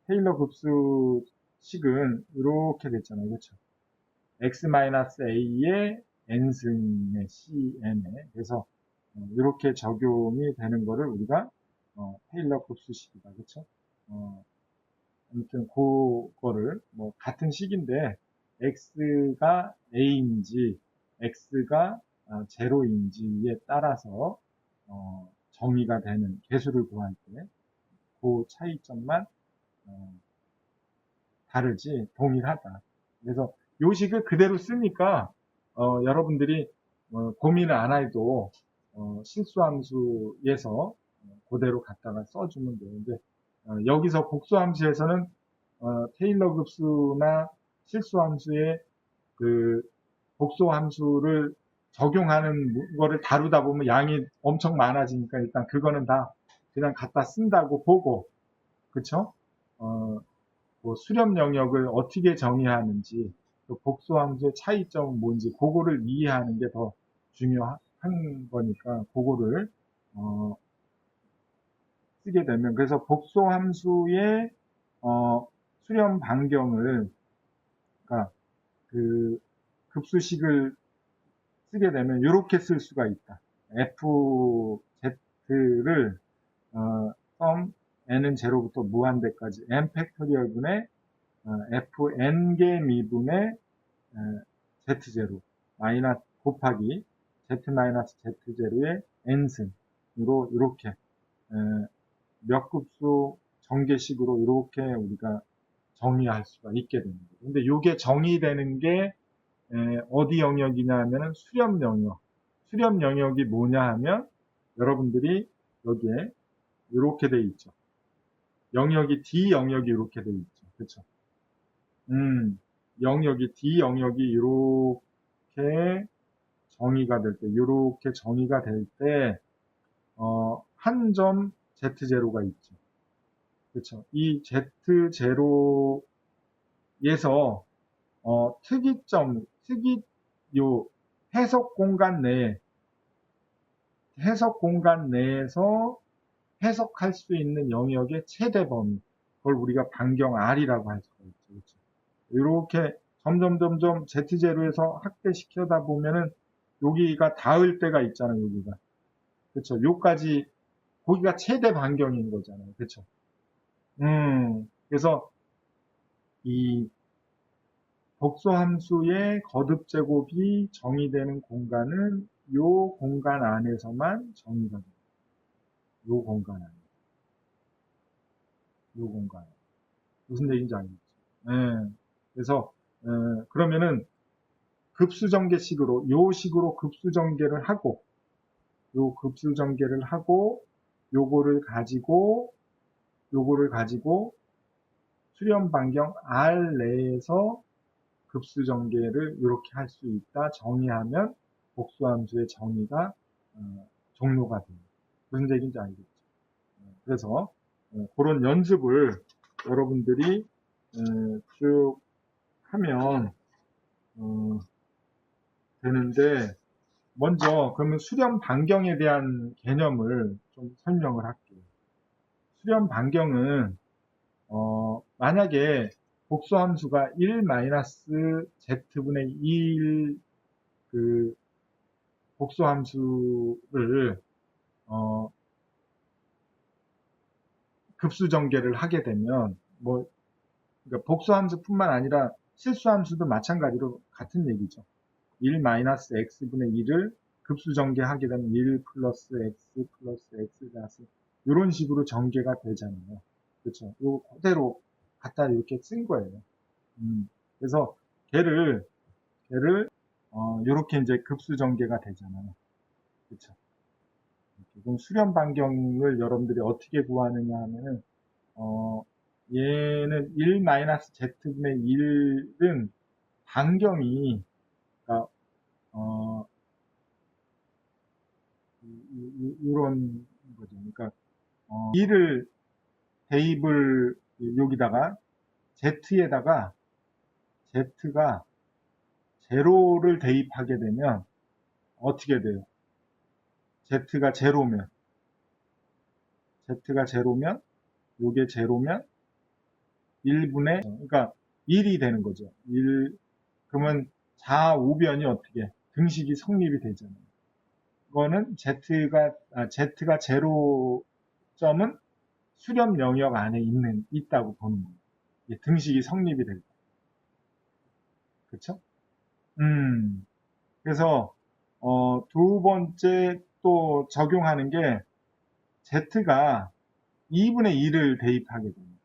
테일러 급수식은 이렇게 됐잖아요. 그쵸? x-a의 n승의 cn에 그래서 이렇게 적용이 되는 거를 우리가 테일러 급수식이다. 그쵸? 아무튼 그거를 뭐 같은 식인데 x가 a인지 x가 제로인지에 따라서 정의가 되는 개수를 구할 때 그 차이점만 다르지 동일하다. 그래서 요식을 그대로 쓰니까 여러분들이 고민을 안 해도 실수함수에서 그대로 갖다가 써주면 되는데 여기서 복수함수에서는 테일러 급수나 실수함수의 그 복수함수를 적용하는 거를 다루다 보면 양이 엄청 많아지니까 일단 그거는 다 그냥 갖다 쓴다고 보고 그쵸? 뭐 수렴 영역을 어떻게 정의하는지, 또 복수함수의 차이점은 뭔지, 그거를 이해하는 게 더 중요한 거니까, 그거를, 쓰게 되면, 그래서 복수함수의, 수렴 반경을, 그러니까 그 급수식을 쓰게 되면, 이렇게 쓸 수가 있다. fz를, from n은 제로부터 무한대까지 n 팩토리얼분의 fn개 미분의 z0 마이너스 곱하기 z 마이너스 z0의 n승으로 이렇게 몇 급수 전개식으로 이렇게 우리가 정의할 수가 있게 됩니다. 근데 이게 정의되는 게 어디 영역이냐 하면은 수렴 영역. 수렴 영역이 뭐냐 하면 여러분들이 여기에 이렇게 돼 있죠. 영역이 D 영역이 이렇게 돼 있죠. 그렇죠? 영역이 D 영역이 이렇게 정의가 될 때, 이렇게 정의가 될 때, 한 점 Z0가 있죠. 그렇죠? 이 Z0에서 요 해석 공간 내에서 해석할 수 있는 영역의 최대 범위, 그걸 우리가 반경 R이라고 할 수가 있죠. 그렇죠? 이렇게 점점 Z0에서 확대시켜다 보면은 여기가 닿을 때가 있잖아요. 여기가 그렇죠. 요까지 거기가 최대 반경인 거잖아요. 그렇죠. 그래서 이 복소함수의 거듭 제곱이 정의되는 공간은 요 공간 안에서만 정의가 돼요. 요 공간 안에. 요 공간 안에. 무슨 얘기인지 알겠죠? 네. 그래서 그러면은 급수전개식으로 요 식으로 급수전개를 하고 요 급수전개를 하고 요거를 가지고 수렴 반경 R 내에서 급수전개를 이렇게 할 수 있다 정의하면 복수함수의 정의가 종료가 됩니다. 무슨 얘기인지 알겠죠? 그래서 그런 연습을 여러분들이 쭉 하면 되는데 먼저 그러면 수렴 반경에 대한 개념을 좀 설명을 할게요. 수렴 반경은 만약에 복수함수가 1-z분의 2일 그 복수함수를 급수전개를 하게 되면 뭐 그러니까 복수함수뿐만 아니라 실수함수도 마찬가지로 같은 얘기죠. 1-x분의 2를 급수전개하게 되면 1 플러스 x 플러스 x 자수 이런 식으로 전개가 되잖아요. 그렇죠. 요 그대로 갖다 이렇게 쓴 거예요. 그래서 걔를 이렇게 이제 급수전개가 되잖아요. 그렇죠. 그럼 수렴 반경을 여러분들이 어떻게 구하느냐 하면은 얘는 1-z분의 1은 반경이 그러니까 이런 거죠. 그러니까, 2를 대입을 여기다가 z에다가 z가 제로를 대입하게 되면 어떻게 돼요? z가 제로면 요게 제로면 1분의 그러니까 1이 되는 거죠. 1 그러면 좌우변이 어떻게 등식이 성립이 되잖아요. 이거는 z가 제로점은 수렴 영역 안에 있다고 보는 거예요. 이게 등식이 성립이 될 때. 그쵸? 그래서, 두 번째 또 적용하는 게 z가 2분의 1을 대입하게 됩니다.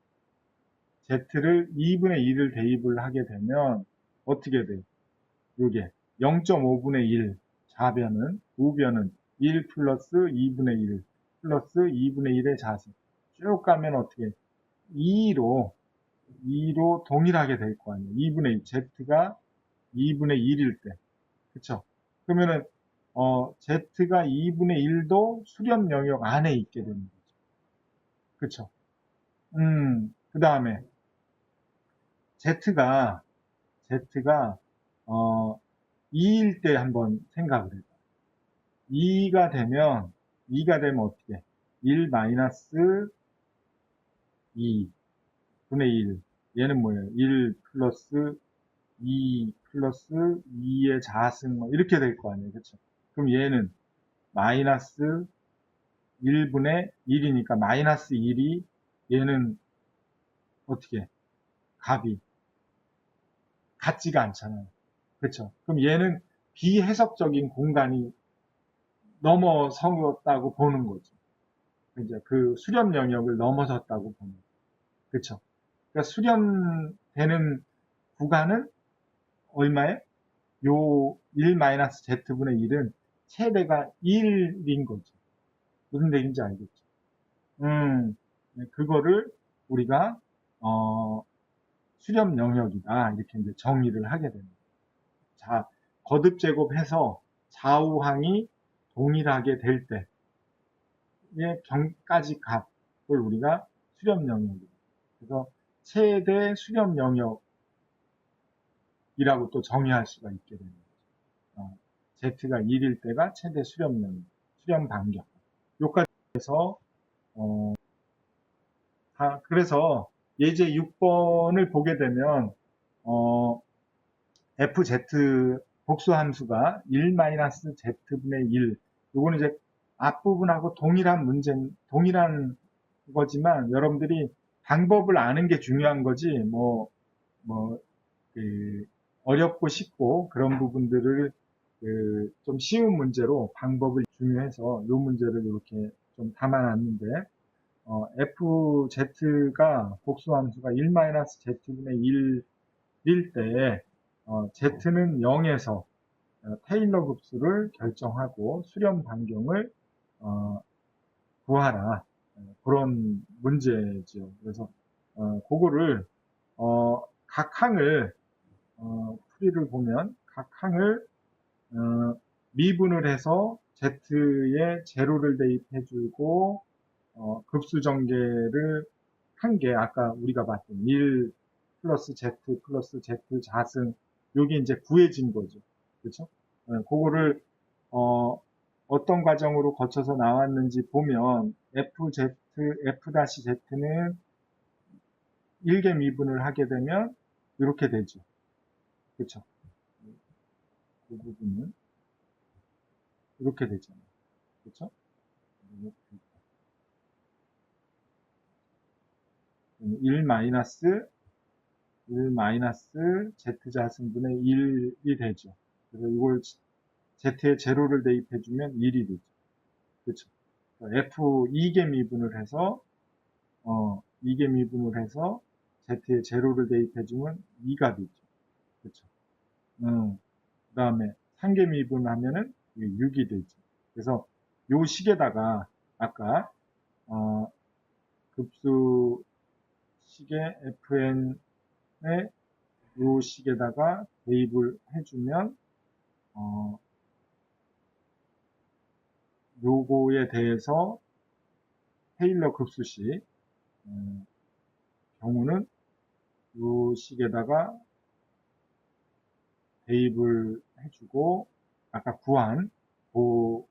z를 2분의 1을 대입을 하게 되면 어떻게 돼요? 이게 0.5분의 1 좌변은 우변은 1 플러스 2분의 1 플러스 2분의 1의 자수 쭉 가면 어떻게 2로 동일하게 될 거 아니에요. 2분의 1 z가 2분의 1일 때 그쵸? 그러면은 z가 2분의 1도 수렴 영역 안에 있게 되는 거죠. 그쵸? 그 다음에 z가 2일 때 한번 생각을 해봐요. 2가 되면 어떻게? 1 마이너스 2 분의 1. 얘는 뭐예요? 1 플러스 2 플러스 2의 자승, 뭐 이렇게 될 거 아니에요. 그쵸? 그럼 얘는 마이너스 1분의 1이니까 마이너스 1이 얘는 어떻게? 값이 같지가 않잖아요. 그쵸? 그럼 얘는 비해석적인 공간이 넘어섰다고 보는 거죠. 이제 그 수렴 영역을 넘어섰다고 보는 거죠. 그쵸? 그러니까 수렴되는 구간은 얼마에? 요 1-z분의 1은 최대가 1인 거죠. 무슨 얘기인지 알겠죠? 네, 그거를 우리가 수렴 영역이다 이렇게 이제 정의를 하게 됩니다. 자, 거듭 제곱해서 좌우항이 동일하게 될 때의 경까지 값을 우리가 수렴 영역이다. 그래서 최대 수렴 영역이라고 또 정의할 수가 있게 됩니다. Z가 1일 때가 최대 수렴 영역, 수렴 반경. 요까지 해서 그래서 예제 6번을 보게 되면 fz 복수함수가 1-z분의 1 요거는 이제 앞부분하고 동일한 거지만 여러분들이 방법을 아는 게 중요한 거지 그 어렵고 쉽고 그런 부분들을 좀 쉬운 문제로 방법을 중요해서 이 문제를 이렇게 좀 담아놨는데 fz가 복수함수가 1-z분의 1일 때 z는 0에서 테일러 급수를 결정하고 수렴 반경을 구하라 그런 문제죠. 그래서 그거를 각 항을 풀이를 보면 각 항을 미분을 해서 z에 제로를 대입해주고 급수 전개를 한 게 아까 우리가 봤던 1 플러스 z 플러스 z 자승 요게 이제 구해진 거죠. 그렇죠? 그거를 어떤 과정으로 거쳐서 나왔는지 보면 f-z는 1개 미분을 하게 되면 이렇게 되죠. 그렇죠? 그 부분은 이렇게 되잖아요. 그렇죠? 1 마이너스 z자승분의 1이 되죠. 그래서 이걸 z에 제로를 대입해주면 1이 되죠. 그렇죠. f 2개 미분을 해서 2개 미분을 해서 z에 제로를 대입해주면 2가 되죠. 그렇죠. 그 다음에 3개 미분하면은 6이 되죠. 그래서 요 식에다가 아까 급수 식의 fn의 요 식에다가 대입을 해주면 요거에 대해서 테일러 급수식 경우는 요 식에다가 대입을 해주고 아까 구한 그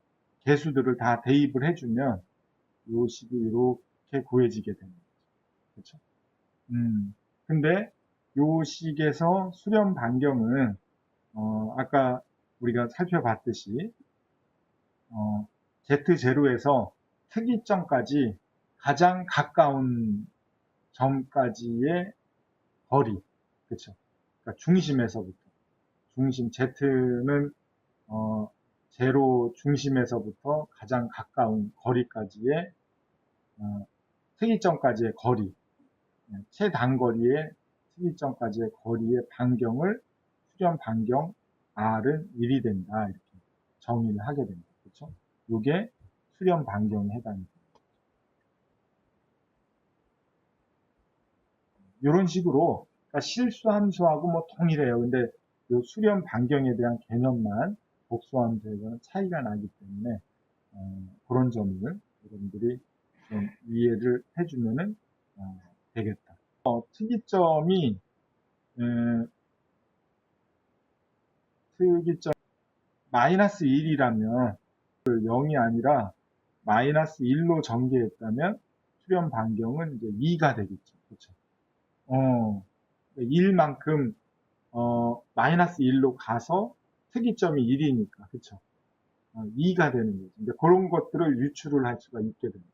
개수들을 다 대입을 해주면 요 식이 이렇게 구해지게 됩니다. 그렇죠? 근데 요 식에서 수렴 반경은 아까 우리가 살펴봤듯이 Z0에서 특이점까지 가장 가까운 점까지의 거리, 그렇죠? 그러니까 중심에서부터 중심 Z는 제로 중심에서부터 가장 가까운 거리까지의 특이점까지의 거리, 최단거리의 특이점까지의 거리의 반경을 수렴 반경 R은 1이 된다 이렇게 정의를 하게 됩니다. 그렇죠? 이게 수렴 반경에 해당입니다. 이런 식으로 그러니까 실수함수하고 뭐 동일해요. 근데 이 수렴 반경에 대한 개념만 복수함수에서는 차이가 나기 때문에 그런 점을 여러분들이 좀 이해를 해주면은 되겠다. 특이점이 마이너스 1이라면 0이 아니라 마이너스 1로 전개했다면 수렴 반경은 이제 2가 되겠죠. 그렇죠? 1만큼 마이너스 1로 가서 특이점이 1이니까 그렇죠? 2가 되는 거죠. 근데 그런 것들을 유출을 할 수가 있게 됩니다.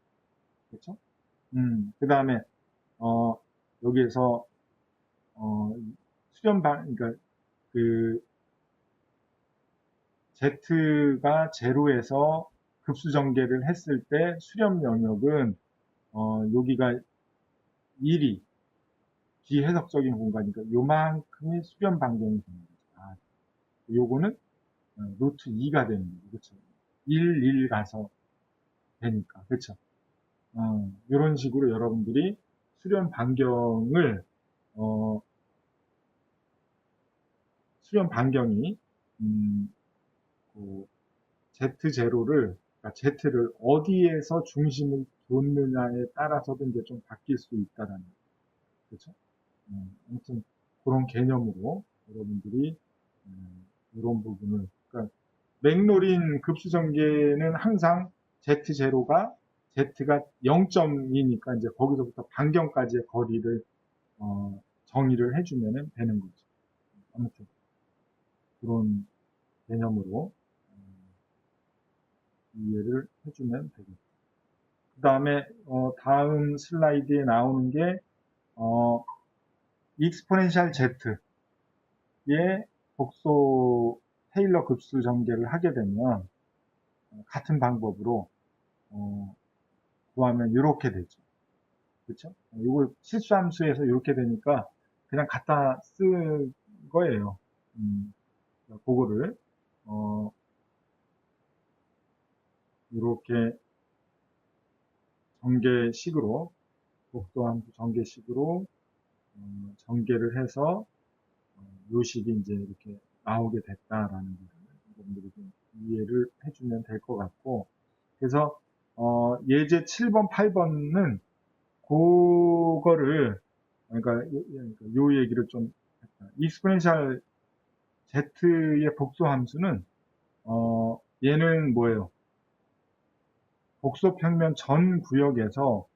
그렇죠? 그 다음에 여기에서 수렴 반 그러니까 그 Z가 제로에서 급수 전개를 했을 때 수렴 영역은 여기가 1이 비해석적인 공간이니까 요만큼의 수렴 반경이 되는 거죠. 요거는 루트 2가 되는 거죠. 그렇죠? 1 가서 되니까. 그렇죠? 이런 식으로 여러분들이 수렴 반경을 수렴 반경이 Z0를 그러니까 Z를 어디에서 중심을 뒀느냐에 따라서도 이제 좀 바뀔 수 있다라는 거죠. 그렇죠? 아무튼 그런 개념으로 여러분들이 이런 부분을 그러니까 맥노린 급수전개는 항상 Z0가 Z가 0점이니까 이제 거기서부터 반경까지의 거리를 정의를 해주면 되는 거죠. 아무튼 그런 개념으로 이해를 해주면 되겠죠. 그 다음에 다음 슬라이드에 나오는 게 익스포넨셜 Z의 복소 테일러 급수 전개를 하게 되면 같은 방법으로 구하면 이렇게 되죠. 그렇죠? 이거 실수함수에서 이렇게 되니까 그냥 갖다 쓴 거예요. 그거를 이렇게 전개식으로 복소함수 전개식으로 전개를 해서 요식이 이제 이렇게 나오게 됐다라는 것을 여러분들이 좀 이해를 해주면 될 것 같고 그래서 예제 7번, 8번은 그거를 그러니까 요 얘기를 좀 익스포넨셜 Z의 복소 함수는 얘는 뭐예요? 복소 평면 전 구역에서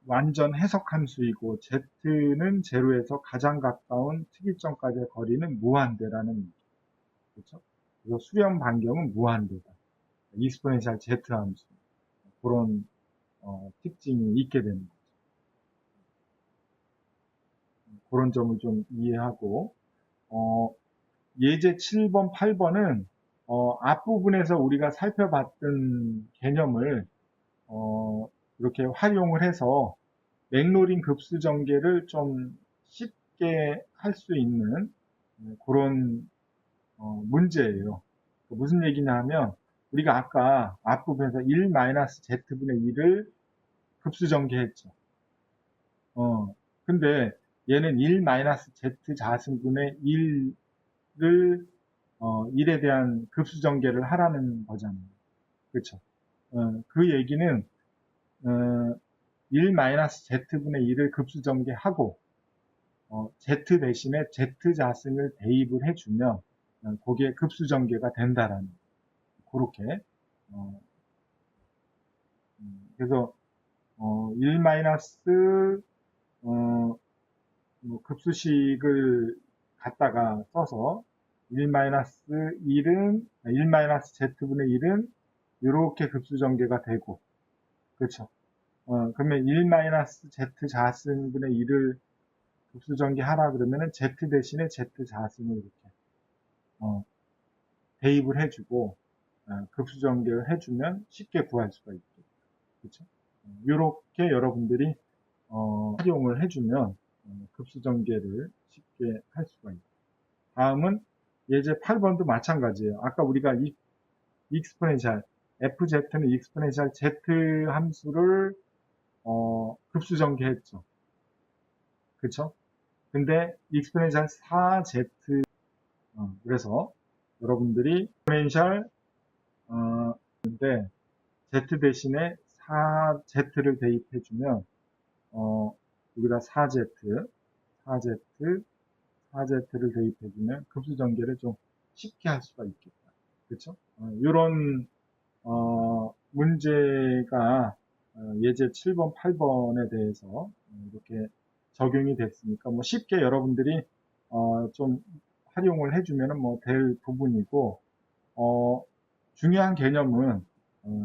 완전 해석 함수이고 Z는 제로에서 가장 가까운 특이점까지의 거리는 무한대라는 얘기. 그렇죠? 그래서 수렴 반경은 무한대다. 익스포넨셜 Z 함수. 그런 특징이 있게 되는 거죠. 그런 점을 좀 이해하고 예제 7번, 8번은 앞부분에서 우리가 살펴봤던 개념을 이렇게 활용을 해서 맥노린 급수 전개를 좀 쉽게 할 수 있는 그런 문제예요. 무슨 얘기냐 하면 우리가 아까 앞부분에서 1-z분의 1을 급수 전개했죠. 근데 얘는 1-z 자승분의 1을 일에 대한 급수전개를 하라는 거잖아요. 그렇죠? 그 얘기는 1-z분의 1을 급수전개하고 z 대신에 z 자승을 대입을 해주면 그게 급수전개가 된다라는 그렇게 그래서 1 급수식을 갖다가 써서 1-1은 1-z분의 1은 이렇게 급수전개가 되고 그렇죠. 그러면 1-z 자승분의 1을 급수전개하라 그러면은 z 대신에 z 자승을 이렇게 대입을 해주고 급수전개를 해주면 쉽게 구할 수가 있죠. 그렇죠. 이렇게 여러분들이 활용을 해주면 급수전개를 쉽게 할 수가 있고 다음은 예제 8번도 마찬가지예요. 아까 우리가 익스포넨셜 fz는 익스포넨셜 z 함수를 급수전개했죠. 그쵸? 근데 익스포넨셜 4z 그래서 여러분들이 익스포넨셜 인데 z 대신에 4z를 대입해주면 여기다 4z를 대입해주면 급수전개를 좀 쉽게 할 수가 있겠다. 그렇죠? 이런 문제가 예제 7번, 8번에 대해서 이렇게 적용이 됐으니까 뭐 쉽게 여러분들이 좀 활용을 해주면 뭐 될 부분이고 중요한 개념은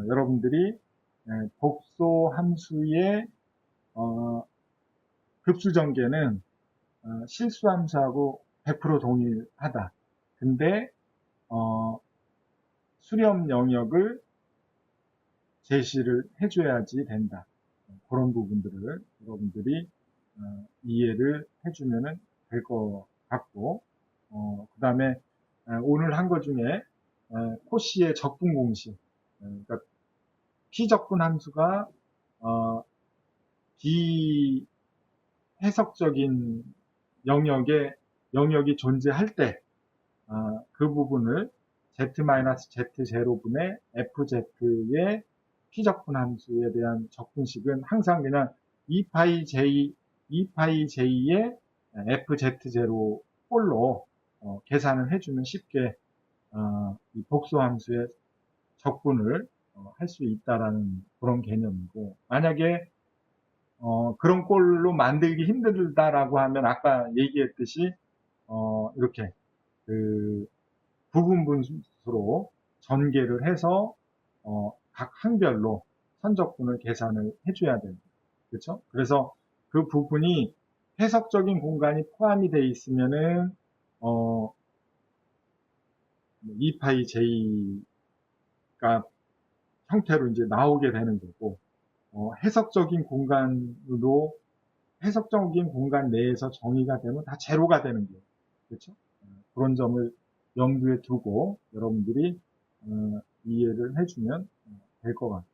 여러분들이 복소 함수의 급수전개는 실수함수하고 100% 동일하다. 근데 수렴 영역을 제시를 해줘야지 된다. 그런 부분들을 여러분들이 이해를 해주면 될 것 같고 그 다음에 오늘 한 것 중에 코시의 적분 공식 그러니까 피적분 함수가 비해석적인 영역이 존재할 때 그 부분을 z-z0분의 fz의 피적분 함수에 대한 적분식은 항상 그냥 2πj의 fz0 홀로 계산을 해주면 쉽게 이 복소함수의 적분을 할 수 있다라는 그런 개념이고 만약에 그런 꼴로 만들기 힘들다라고 하면 아까 얘기했듯이 이렇게 그 부분 분수로 전개를 해서 각 항별로 선적분을 계산을 해줘야 됩니다. 그렇죠? 그래서 그 부분이 해석적인 공간이 포함이 되어 있으면은 2πj가 형태로 이제 나오게 되는 거고 해석적인 공간으로 해석적인 공간 내에서 정의가 되면 다 제로가 되는 거예요. 그렇죠? 그런 점을 염두에 두고 여러분들이 이해를 해주면 될 것 같아요.